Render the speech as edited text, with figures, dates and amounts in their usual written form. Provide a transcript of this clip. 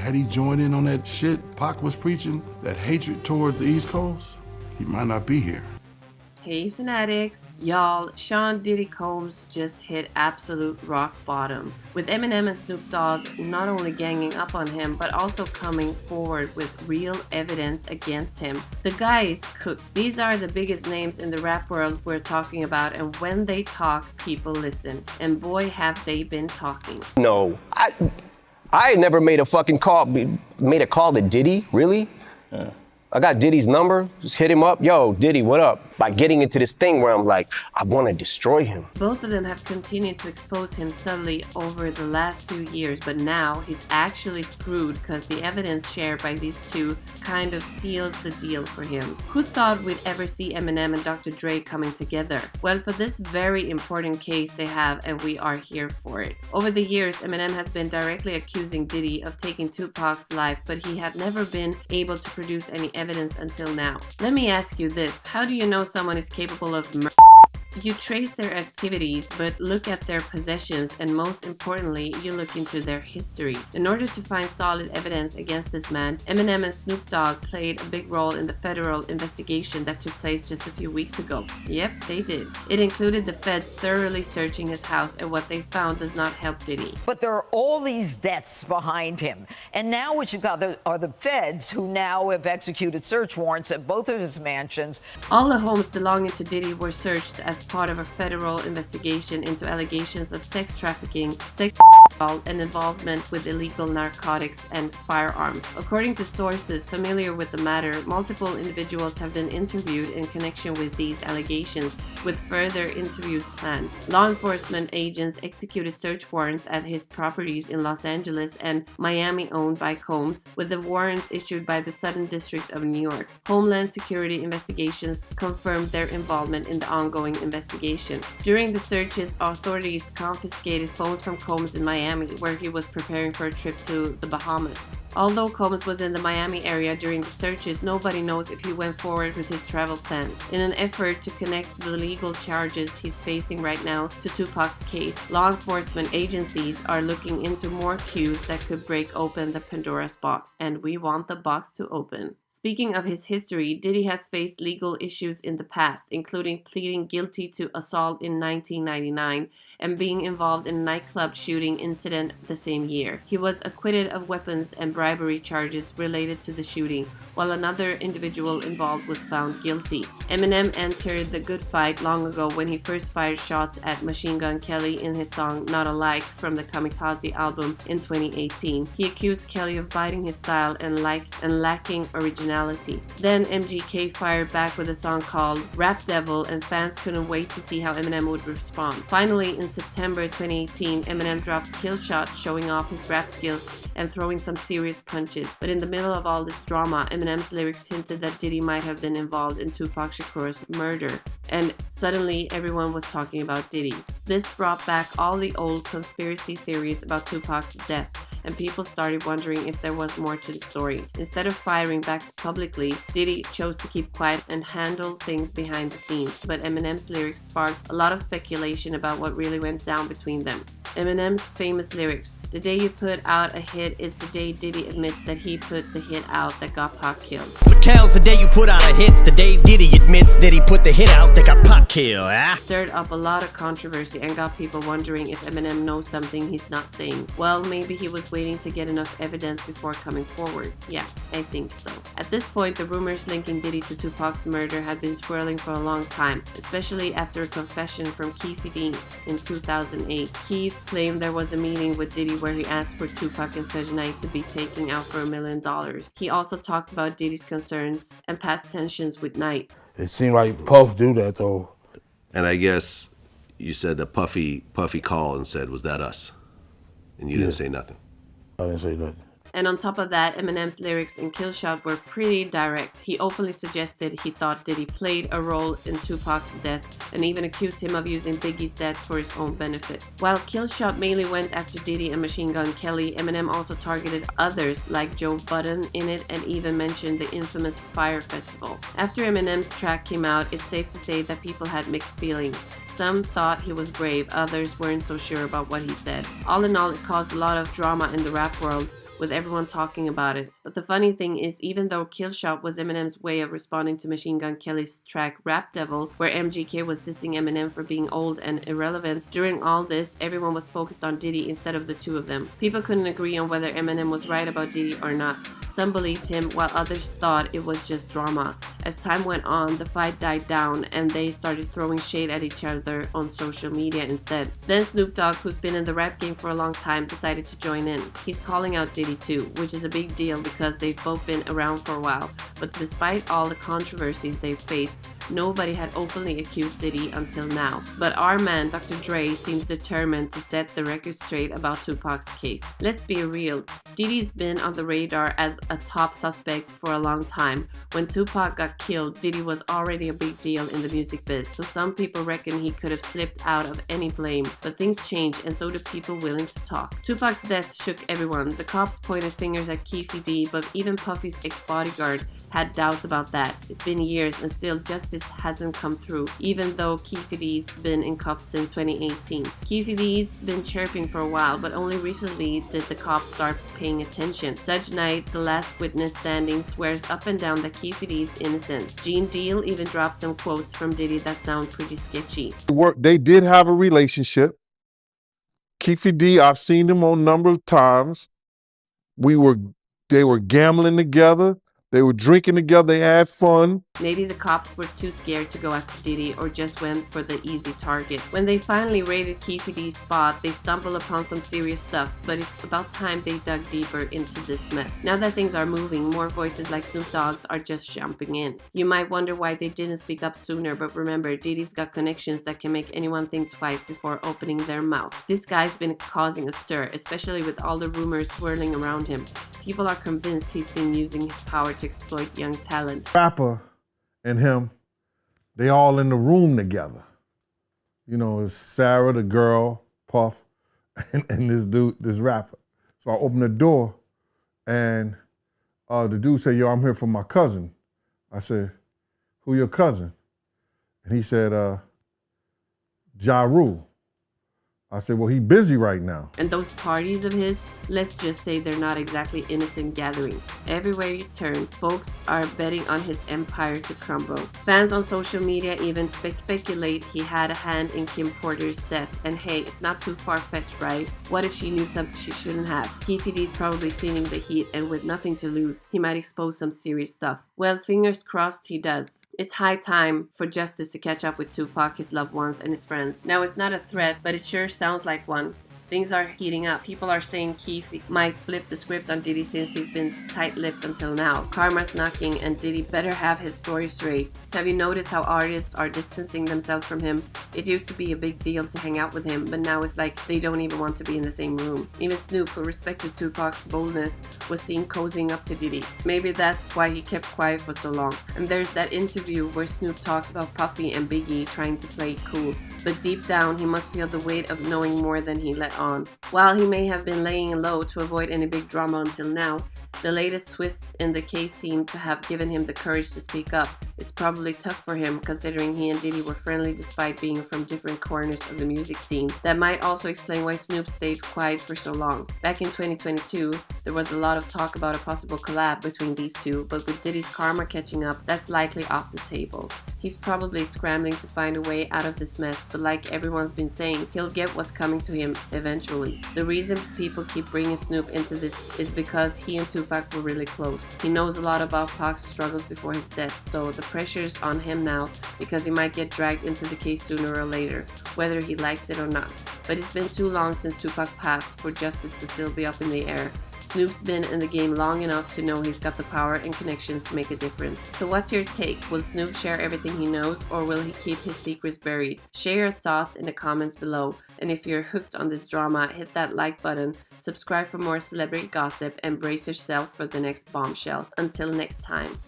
had he joined in on that shit Pac was preaching, that hatred toward the East Coast, he might not be here. Hey Fanatics, y'all, Diddy Combs just hit absolute rock bottom, with Eminem and Snoop Dogg not only ganging up on him, but also coming forward with real evidence against him. The guy is cooked. These are the biggest names in the rap world we're talking about, and when they talk, people listen. And boy, have they been talking. No, I never made a fucking call, made a call to Diddy, really? Yeah. I got Diddy's number, just hit him up. Yo, Diddy, what up? By getting into this thing where I'm like, I want to destroy him. Both of them have continued to expose him subtly over the last few years, but now he's actually screwed because the evidence shared by these two kind of seals the deal for him. Who thought we'd ever see Eminem and Dr. Dre coming together? Well, for this very important case they have, and we are here for it. Over the years, Eminem has been directly accusing Diddy of taking Tupac's life, but he had never been able to produce any evidence until now. Let me ask you this, how do you know someone is capable of murder? You trace their activities, but look at their possessions, and most importantly, you look into their history. In order to find solid evidence against this man, Eminem and Snoop Dogg played a big role in the federal investigation that took place just a few weeks ago. Yep, they did. It included the feds thoroughly searching his house, and what they found does not help Diddy. But there are all these deaths behind him. And now what you've got are the feds who now have executed search warrants at both of his mansions. All the homes belonging to Diddy were searched as part of a federal investigation into allegations of sex trafficking, sexual assault, and involvement with illegal narcotics and firearms. According to sources familiar with the matter, multiple individuals have been interviewed in connection with these allegations, with further interviews planned. Law enforcement agents executed search warrants at his properties in Los Angeles and Miami owned by Combs, with the warrants issued by the Southern District of New York. Homeland Security investigations confirmed their involvement in the ongoing investigation. During the searches, authorities confiscated phones from Combs in Miami, where he was preparing for a trip to the Bahamas. Although Combs was in the Miami area during the searches, nobody knows if he went forward with his travel plans. In an effort to connect the legal charges he's facing right now to Tupac's case, law enforcement agencies are looking into more clues that could break open the Pandora's box, and we want the box to open. Speaking of his history, Diddy has faced legal issues in the past, including pleading guilty to assault in 1999 and being involved in a nightclub shooting incident the same year. He was acquitted of weapons and bribery charges related to the shooting, while another individual involved was found guilty. Eminem entered the good fight long ago when he first fired shots at Machine Gun Kelly in his song Not Alike from the Kamikaze album in 2018. He accused Kelly of biting his style and lacking originality. Then MGK fired back with a song called Rap Devil, and fans couldn't wait to see how Eminem would respond. Finally, in September 2018, Eminem dropped Kill Shot, showing off his rap skills and throwing some serious punches. But in the middle of all this drama, Eminem's lyrics hinted that Diddy might have been involved in Tupac Shakur's murder. And suddenly everyone was talking about Diddy. This brought back all the old conspiracy theories about Tupac's death, and people started wondering if there was more to the story. Instead of firing back publicly, Diddy chose to keep quiet and handle things behind the scenes, but Eminem's lyrics sparked a lot of speculation about what really went down between them. Eminem's famous lyrics: "The day you put out a hit is the day Diddy admits that he put the hit out that got Pac killed." What counts the day you put out a hit's the day Diddy admits that he put the hit out that got Pac killed, Stirred up a lot of controversy and got people wondering if Eminem knows something he's not saying. Well, maybe he was waiting to get enough evidence before coming forward. Yeah, I think so. At this point, the rumors linking Diddy to Tupac's murder had been swirling for a long time, especially after a confession from Keith Dean in 2008. Keith claimed there was a meeting with Diddy where he asked for Tupac and Suge Knight to be taken out for $1 million. He also talked about Diddy's concerns and past tensions with Knight. It seemed like Puff do that though. And I guess you said that Puffy called and said, "Was that us?" And you didn't say nothing. I didn't say nothing. And on top of that, Eminem's lyrics in Kill Shot were pretty direct. He openly suggested he thought Diddy played a role in Tupac's death and even accused him of using Biggie's death for his own benefit. While Kill Shot mainly went after Diddy and Machine Gun Kelly, Eminem also targeted others like Joe Budden in it and even mentioned the infamous Fyre Festival. After Eminem's track came out, it's safe to say that people had mixed feelings. Some thought he was brave, others weren't so sure about what he said. All in all, it caused a lot of drama in the rap world, with everyone talking about it. But the funny thing is, even though Kill Shot was Eminem's way of responding to Machine Gun Kelly's track Rap Devil, where MGK was dissing Eminem for being old and irrelevant, during all this, everyone was focused on Diddy instead of the two of them. People couldn't agree on whether Eminem was right about Diddy or not. Some believed him, while others thought it was just drama. As time went on, the fight died down and they started throwing shade at each other on social media instead. Then Snoop Dogg, who's been in the rap game for a long time, decided to join in. He's calling out Diddy too, which is a big deal because they've both been around for a while. But despite all the controversies they've faced, nobody had openly accused Diddy until now. But our man, Dr. Dre, seems determined to set the record straight about Tupac's case. Let's be real, Diddy's been on the radar as a top suspect for a long time. When Tupac got killed, Diddy was already a big deal in the music biz, so some people reckon he could have slipped out of any blame. But things change, and so do people willing to talk. Tupac's death shook everyone. The cops pointed fingers at Keefe D, but even Puffy's ex-bodyguard had doubts about that. It's been years and still justice hasn't come through, even though Keefe D's been in cuffs since 2018. Keefe D's been chirping for a while, but only recently did the cops start paying attention. Suge Knight, the last witness standing, swears up and down that Keefe D's innocent. Gene Deal even dropped some quotes from Diddy that sound pretty sketchy. They did have a relationship. Keefe D, I've seen them on a number of times. They were gambling together. They were drinking together, they had fun. Maybe the cops were too scared to go after Diddy or just went for the easy target. When they finally raided Keefe D's spot, they stumbled upon some serious stuff, but it's about time they dug deeper into this mess. Now that things are moving, more voices like Snoop Dogg's are just jumping in. You might wonder why they didn't speak up sooner, but remember, Diddy's got connections that can make anyone think twice before opening their mouth. This guy's been causing a stir, especially with all the rumors swirling around him. People are convinced he's been using his power to exploit young talent. Rapper and him, they all in the room together. You know, it's Sarah, the girl, Puff, and this dude, this rapper. So I opened the door and the dude said, yo, I'm here for my cousin. I said, who your cousin? And he said, Ja Rule. I said, well, he busy right now. And those parties of his, let's just say they're not exactly innocent gatherings. Everywhere you turn, folks are betting on his empire to crumble. Fans on social media even speculate he had a hand in Kim Porter's death. And hey, it's not too far-fetched, right? What if she knew something she shouldn't have? Keefe D's probably feeling the heat, and with nothing to lose, he might expose some serious stuff. Well, fingers crossed he does. It's high time for justice to catch up with Tupac, his loved ones, and his friends. Now, it's not a threat, but it sure sounds like one. Things are heating up. People are saying Keefe might flip the script on Diddy since he's been tight-lipped until now. Karma's knocking and Diddy better have his story straight. Have you noticed how artists are distancing themselves from him? It used to be a big deal to hang out with him, but now it's like they don't even want to be in the same room. Even Snoop, who respected Tupac's boldness, was seen cozying up to Diddy. Maybe that's why he kept quiet for so long. And there's that interview where Snoop talked about Puffy and Biggie trying to play it cool. But deep down, he must feel the weight of knowing more than he let on. While he may have been laying low to avoid any big drama until now, the latest twists in the case seem to have given him the courage to speak up. It's probably tough for him considering he and Diddy were friendly despite being from different corners of the music scene. That might also explain why Snoop stayed quiet for so long. Back in 2022, there was a lot of talk about a possible collab between these two, but with Diddy's karma catching up, that's likely off the table. He's probably scrambling to find a way out of this mess, but like everyone's been saying, he'll get what's coming to him eventually. The reason people keep bringing Snoop into this is because he and Tupac were really close. He knows a lot about Pac's struggles before his death, so the pressure's on him now because he might get dragged into the case sooner or later, whether he likes it or not. But it's been too long since Tupac passed for justice to still be up in the air. Snoop's been in the game long enough to know he's got the power and connections to make a difference. So what's your take? Will Snoop share everything he knows, or will he keep his secrets buried? Share your thoughts in the comments below. And if you're hooked on this drama, hit that like button, subscribe for more celebrity gossip, and brace yourself for the next bombshell. Until next time.